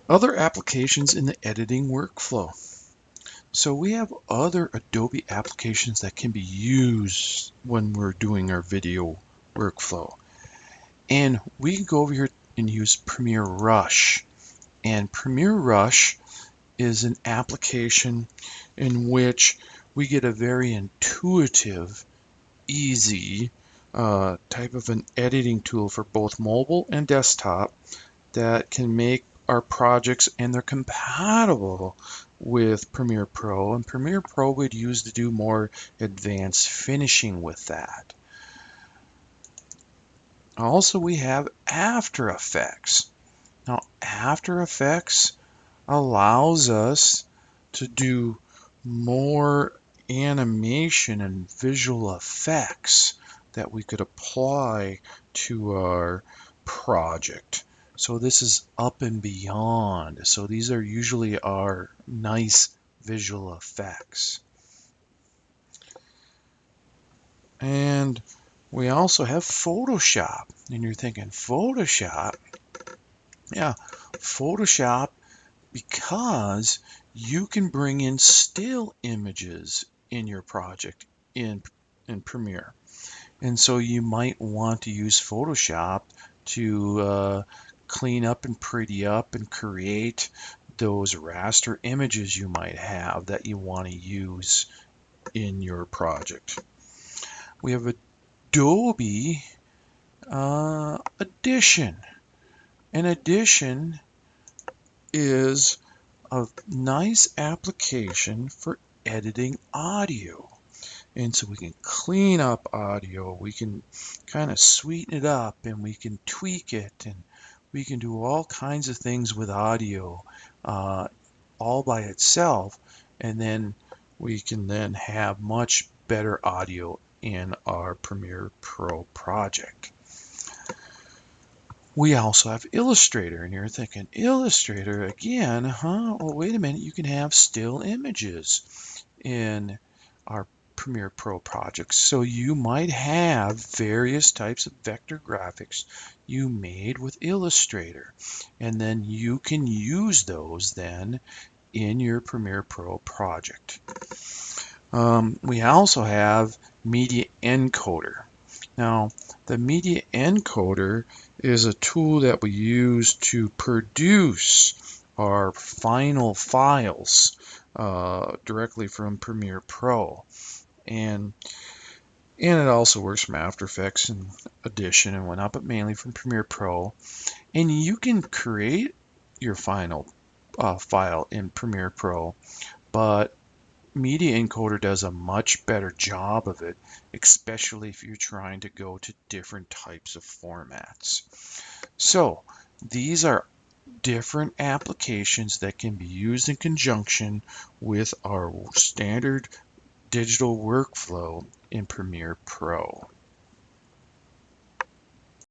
Other applications in the editing workflow. So we have other Adobe applications that can be used when we're doing our video workflow. And we can go over here and use Premiere Rush. And Premiere Rush is an application in which we get a very intuitive, easy type of an editing tool for both mobile and desktop that can make our projects, and they're compatible with Premiere Pro, and Premiere Pro would use to do more advanced finishing with that. Also, we have After Effects. Now, After Effects allows us to do more animation and visual effects that we could apply to our project. So this is up and beyond. So these are usually our nice visual effects. And we also have Photoshop. And you're thinking, Photoshop? Yeah, Photoshop, because you can bring in still images in your project in Premiere. And so you might want to use Photoshop to clean up and pretty up and create those raster images you might have that you want to use in your project. We have Adobe Audition. And Audition is a nice application for editing audio. And so we can clean up audio, we can kind of sweeten it up, and we can tweak it, and we can do all kinds of things with audio all by itself, and then we can then have much better audio in our Premiere Pro project. We also have Illustrator, and you're thinking, Illustrator again, huh? Well, wait a minute, you can have still images in our Premiere Pro projects. So you might have various types of vector graphics you made with Illustrator, and then you can use those then in your Premiere Pro project. We also have Media Encoder. Now, the Media Encoder is a tool that we use to produce our final files directly from Premiere Pro. And it also works from After Effects and Audition and whatnot, but mainly from Premiere Pro. And you can create your final file in Premiere Pro, but Media Encoder does a much better job of it, especially if you're trying to go to different types of formats. So these are different applications that can be used in conjunction with our standard digital workflow in Premiere Pro.